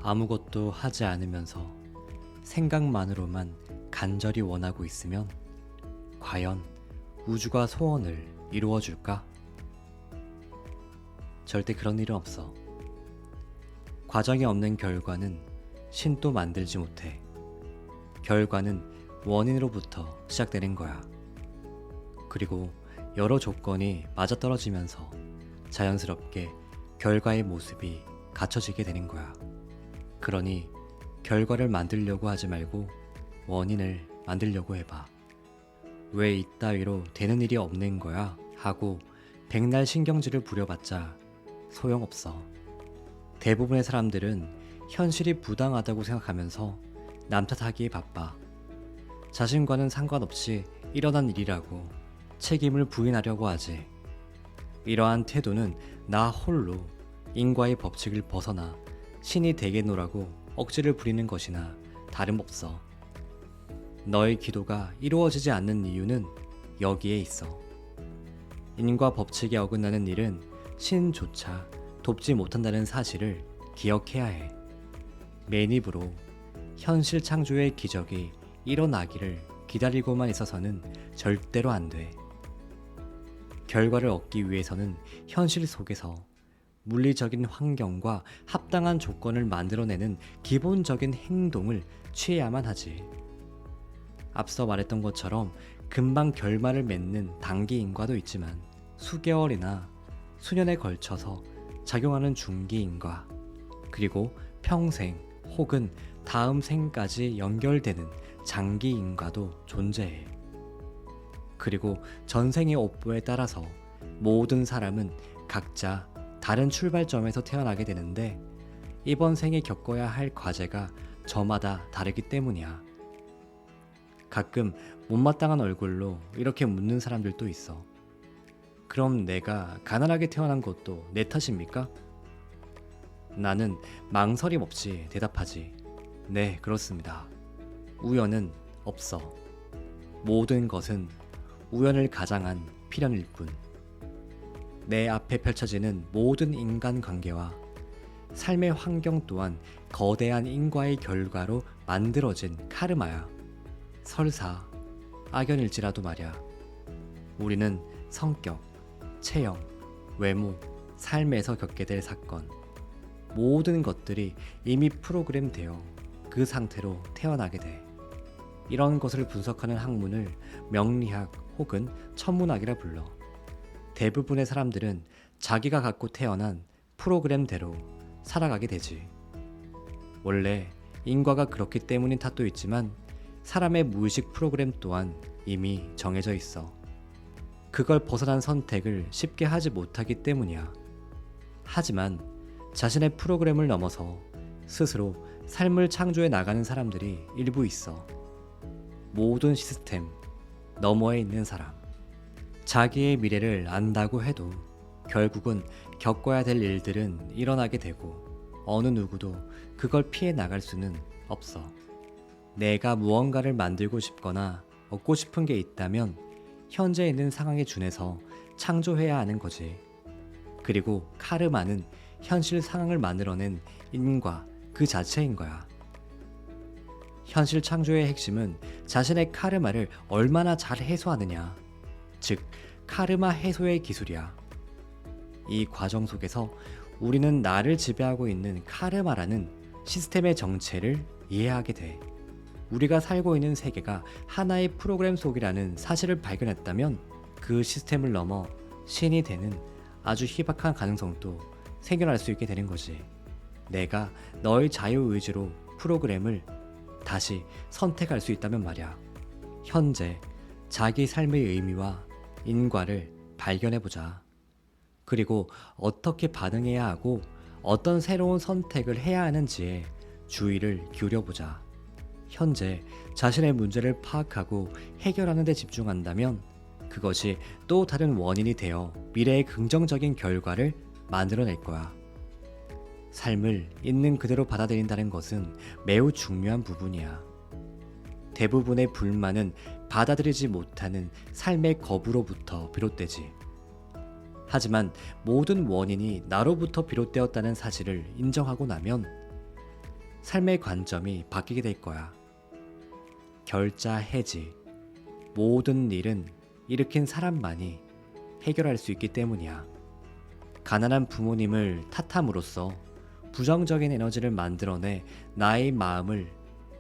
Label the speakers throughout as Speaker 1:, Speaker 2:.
Speaker 1: 아무것도 하지 않으면서 생각만으로만 간절히 원하고 있으면 과연 우주가 소원을 이루어줄까? 절대 그런 일은 없어. 과정이 없는 결과는 신도 만들지 못해. 결과는 원인으로부터 시작되는 거야. 그리고 여러 조건이 맞아떨어지면서 자연스럽게 결과의 모습이 갖춰지게 되는 거야. 그러니 결과를 만들려고 하지 말고 원인을 만들려고 해봐. 왜 이따위로 되는 일이 없는 거야? 하고 백날 신경질을 부려봤자 소용없어. 대부분의 사람들은 현실이 부당하다고 생각하면서 남 탓하기에 바빠. 자신과는 상관없이 일어난 일이라고 책임을 부인하려고 하지. 이러한 태도는 나 홀로 인과의 법칙을 벗어나 신이 되겠노라고 억지를 부리는 것이나 다름없어. 너의 기도가 이루어지지 않는 이유는 여기에 있어. 인과 법칙에 어긋나는 일은 신조차 돕지 못한다는 사실을 기억해야 해. 맨입으로 현실 창조의 기적이 일어나기를 기다리고만 있어서는 절대로 안 돼. 결과를 얻기 위해서는 현실 속에서 물리적인 환경과 합당한 조건을 만들어내는 기본적인 행동을 취해야만 하지. 앞서 말했던 것처럼 금방 결말을 맺는 단기인과도 있지만 수개월이나 수년에 걸쳐서 작용하는 중기인과, 그리고 평생 혹은 다음 생까지 연결되는 장기인과도 존재해. 그리고 전생의 업보에 따라서 모든 사람은 각자 다른 출발점에서 태어나게 되는데 이번 생에 겪어야 할 과제가 저마다 다르기 때문이야. 가끔 못마땅한 얼굴로 이렇게 묻는 사람들도 있어. 그럼 내가 가난하게 태어난 것도 내 탓입니까? 나는 망설임 없이 대답하지. 네, 그렇습니다. 우연은 없어. 모든 것은 우연을 가장한 필연일 뿐. 내 앞에 펼쳐지는 모든 인간관계와 삶의 환경 또한 거대한 인과의 결과로 만들어진 카르마야. 설사 악연일지라도 말야. 우리는 성격, 체형, 외모, 삶에서 겪게 될 사건, 모든 것들이 이미 프로그램되어 그 상태로 태어나게 돼. 이런 것을 분석하는 학문을 명리학 혹은 천문학이라 불러. 대부분의 사람들은 자기가 갖고 태어난 프로그램대로 살아가게 되지. 원래 인과가 그렇기 때문인 탓도 있지만 사람의 무의식 프로그램 또한 이미 정해져 있어. 그걸 벗어난 선택을 쉽게 하지 못하기 때문이야. 하지만 자신의 프로그램을 넘어서 스스로 삶을 창조해 나가는 사람들이 일부 있어. 모든 시스템 너머에 있는 사람. 자기의 미래를 안다고 해도 결국은 겪어야 될 일들은 일어나게 되고 어느 누구도 그걸 피해 나갈 수는 없어. 내가 무언가를 만들고 싶거나 얻고 싶은 게 있다면 현재 있는 상황에 준해서 창조해야 하는 거지. 그리고 카르마는 현실 상황을 만들어낸 인과 그 자체인 거야. 현실 창조의 핵심은 자신의 카르마를 얼마나 잘 해소하느냐, 즉 카르마 해소의 기술이야. 이 과정 속에서 우리는 나를 지배하고 있는 카르마라는 시스템의 정체를 이해하게 돼. 우리가 살고 있는 세계가 하나의 프로그램 속이라는 사실을 발견했다면 그 시스템을 넘어 신이 되는 아주 희박한 가능성도 생겨날 수 있게 되는 거지. 내가 너의 자유의지로 프로그램을 다시 선택할 수 있다면 말이야. 현재 자기 삶의 의미와 인과를 발견해보자. 그리고 어떻게 반응해야 하고 어떤 새로운 선택을 해야 하는지에 주의를 기울여보자. 현재 자신의 문제를 파악하고 해결하는 데 집중한다면 그것이 또 다른 원인이 되어 미래의 긍정적인 결과를 만들어낼 거야. 삶을 있는 그대로 받아들인다는 것은 매우 중요한 부분이야. 대부분의 불만은 받아들이지 못하는 삶의 거부로부터 비롯되지. 하지만 모든 원인이 나로부터 비롯되었다는 사실을 인정하고 나면 삶의 관점이 바뀌게 될 거야. 결자 해지. 모든 일은 일으킨 사람만이 해결할 수 있기 때문이야. 가난한 부모님을 탓함으로써 부정적인 에너지를 만들어내 나의 마음을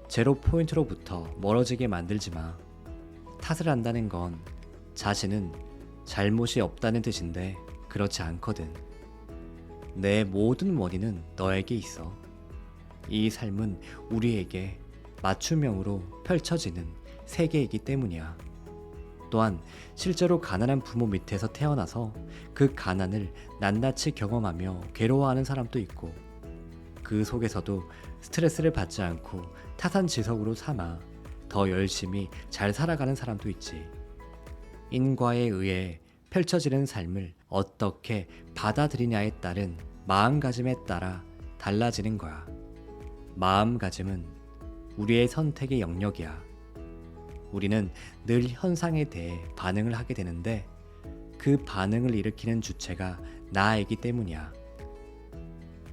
Speaker 1: 제로 포인트로부터 멀어지게 만들지 마. 탓을 한다는 건 자신은 잘못이 없다는 뜻인데 그렇지 않거든. 내 모든 원인은 너에게 있어. 이 삶은 우리에게 맞춤형으로 펼쳐지는 세계이기 때문이야. 또한 실제로 가난한 부모 밑에서 태어나서 그 가난을 낱낱이 경험하며 괴로워하는 사람도 있고, 그 속에서도 스트레스를 받지 않고 타산지석으로 삼아 더 열심히 잘 살아가는 사람도 있지. 인과에 의해 펼쳐지는 삶을 어떻게 받아들이냐에 따른 마음가짐에 따라 달라지는 거야. 마음가짐은 우리의 선택의 영역이야. 우리는 늘 현상에 대해 반응을 하게 되는데 그 반응을 일으키는 주체가 나이기 때문이야.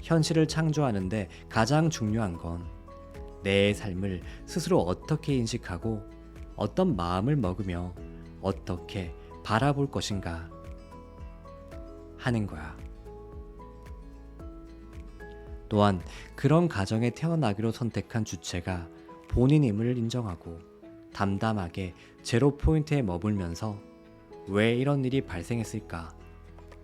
Speaker 1: 현실을 창조하는데 가장 중요한 건 내 삶을 스스로 어떻게 인식하고 어떤 마음을 먹으며 어떻게 바라볼 것인가 하는 거야. 또한 그런 가정에 태어나기로 선택한 주체가 본인임을 인정하고 담담하게 제로 포인트에 머물면서 왜 이런 일이 발생했을까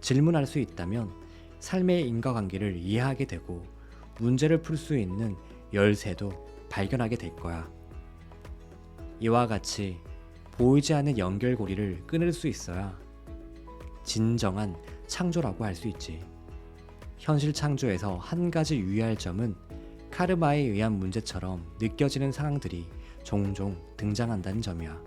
Speaker 1: 질문할 수 있다면 삶의 인과관계를 이해하게 되고 문제를 풀 수 있는 열쇠도 발견하게 될 거야. 이와 같이 보이지 않는 연결고리를 끊을 수 있어야 진정한 창조라고 할 수 있지. 현실 창조에서 한 가지 유의할 점은 카르마에 의한 문제처럼 느껴지는 상황들이 종종 등장한다는 점이야.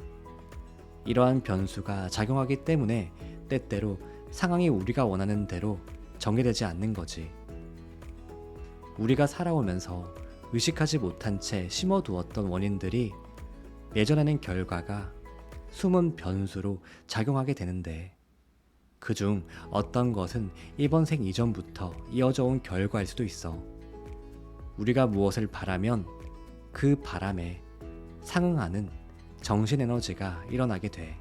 Speaker 1: 이러한 변수가 작용하기 때문에 때때로 상황이 우리가 원하는 대로 정해되지 않는 거지. 우리가 살아오면서 의식하지 못한 채 심어두었던 원인들이 예전에는 결과가 숨은 변수로 작용하게 되는데, 그중 어떤 것은 이번 생 이전부터 이어져 온 결과일 수도 있어. 우리가 무엇을 바라면 그 바람에 상응하는 정신 에너지가 일어나게 돼.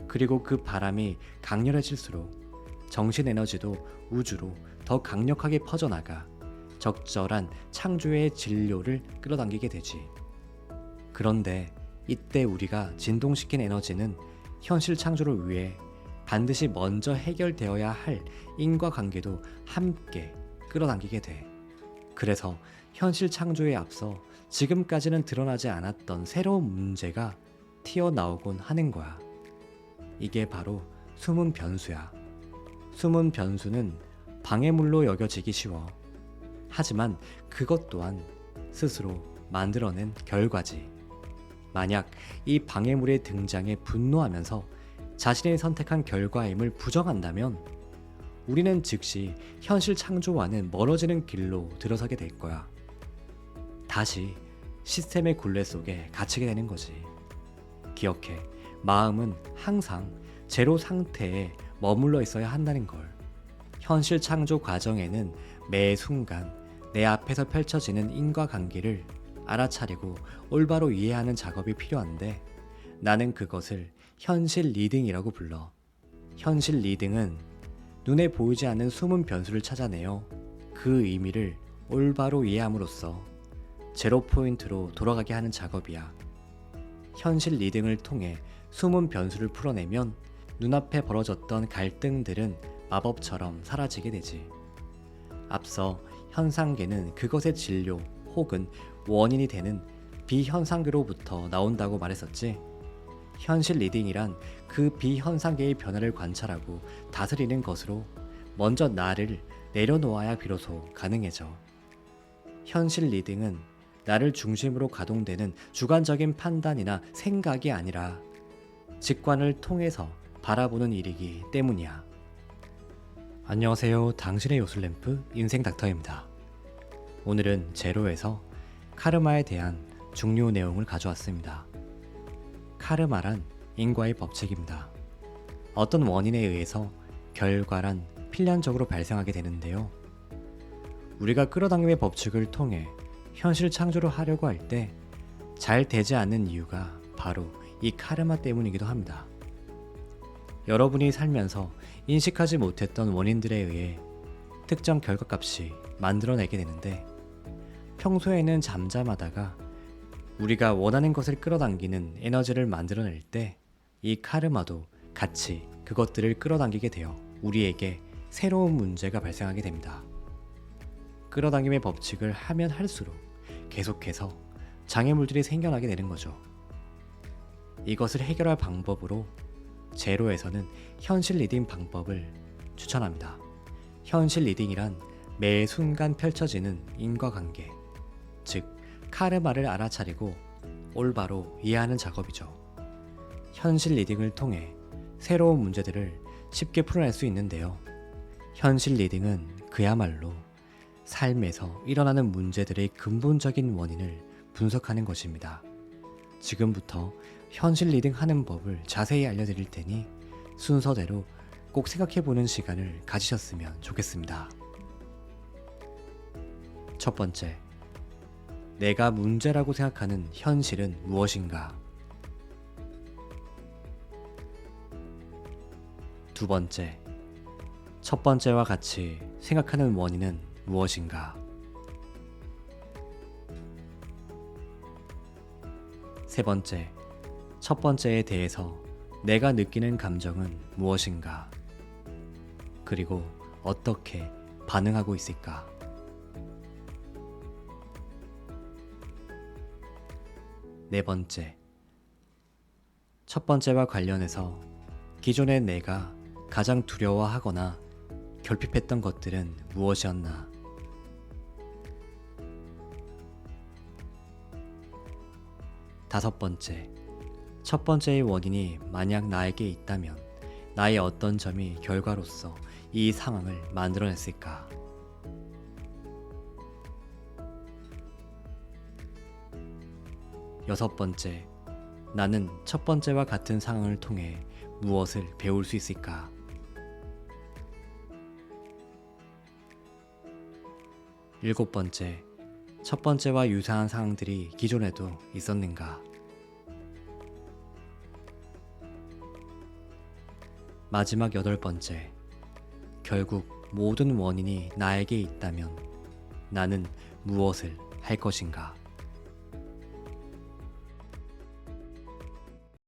Speaker 1: 그리고 그 바람이 강렬해질수록 정신 에너지도 우주로 더 강력하게 퍼져나가 적절한 창조의 진료를 끌어당기게 되지. 그런데 이때 우리가 진동시킨 에너지는 현실 창조를 위해 반드시 먼저 해결되어야 할 인과관계도 함께 끌어당기게 돼. 그래서 현실 창조에 앞서 지금까지는 드러나지 않았던 새로운 문제가 튀어나오곤 하는 거야. 이게 바로 숨은 변수야. 숨은 변수는 방해물로 여겨지기 쉬워. 하지만 그것 또한 스스로 만들어낸 결과지. 만약 이 방해물의 등장에 분노하면서 자신이 선택한 결과임을 부정한다면 우리는 즉시 현실 창조와는 멀어지는 길로 들어서게 될 거야. 다시 시스템의 굴레 속에 갇히게 되는 거지. 기억해, 마음은 항상 제로 상태에 머물러 있어야 한다는 걸. 현실 창조 과정에는 매 순간 내 앞에서 펼쳐지는 인과관계를 알아차리고 올바로 이해하는 작업이 필요한데, 나는 그것을 현실 리딩이라고 불러. 현실 리딩은 눈에 보이지 않는 숨은 변수를 찾아내어 그 의미를 올바로 이해함으로써 제로 포인트로 돌아가게 하는 작업이야. 현실 리딩을 통해 숨은 변수를 풀어내면 눈앞에 벌어졌던 갈등들은 마법처럼 사라지게 되지. 앞서 현상계는 그것의 진료 혹은 원인이 되는 비현상계로부터 나온다고 말했었지. 현실 리딩이란 그 비현상계의 변화를 관찰하고 다스리는 것으로 먼저 나를 내려놓아야 비로소 가능해져. 현실 리딩은 나를 중심으로 가동되는 주관적인 판단이나 생각이 아니라 직관을 통해서 바라보는 일이기 때문이야. 안녕하세요. 당신의 요술램프 인생 닥터입니다. 오늘은 제로에서 카르마에 대한 중요 내용을 가져왔습니다. 카르마란 인과의 법칙입니다. 어떤 원인에 의해서 결과란 필연적으로 발생하게 되는데요. 우리가 끌어당김의 법칙을 통해 현실 창조를 하려고 할 때 잘 되지 않는 이유가 바로 이 카르마 때문이기도 합니다. 여러분이 살면서 인식하지 못했던 원인들에 의해 특정 결과값이 만들어내게 되는데, 평소에는 잠잠하다가 우리가 원하는 것을 끌어당기는 에너지를 만들어낼 때 이 카르마도 같이 그것들을 끌어당기게 되어 우리에게 새로운 문제가 발생하게 됩니다. 끌어당김의 법칙을 하면 할수록 계속해서 장애물들이 생겨나게 되는 거죠. 이것을 해결할 방법으로 제로에서는 현실 리딩 방법을 추천합니다. 현실 리딩이란 매 순간 펼쳐지는 인과관계, 즉 카르마를 알아차리고 올바로 이해하는 작업이죠. 현실 리딩을 통해 새로운 문제들을 쉽게 풀어낼 수 있는데요. 현실 리딩은 그야말로 삶에서 일어나는 문제들의 근본적인 원인을 분석하는 것입니다. 지금부터 현실 리딩 하는 법을 자세히 알려드릴 테니 순서대로 꼭 생각해보는 시간을 가지셨으면 좋겠습니다. 첫 번째, 내가 문제라고 생각하는 현실은 무엇인가? 두 번째, 첫 번째와 같이 생각하는 원인은 무엇인가? 세 번째, 첫 번째에 대해서 내가 느끼는 감정은 무엇인가? 그리고 어떻게 반응하고 있을까? 네 번째, 첫 번째와 관련해서 기존의 내가 가장 두려워하거나 결핍했던 것들은 무엇이었나? 다섯 번째, 첫 번째의 원인이 만약 나에게 있다면 나의 어떤 점이 결과로서 이 상황을 만들어냈을까? 여섯 번째, 나는 첫 번째와 같은 상황을 통해 무엇을 배울 수 있을까? 일곱 번째, 첫 번째와 유사한 상황들이 기존에도 있었는가? 마지막 여덟 번째, 결국 모든 원인이 나에게 있다면 나는 무엇을 할 것인가?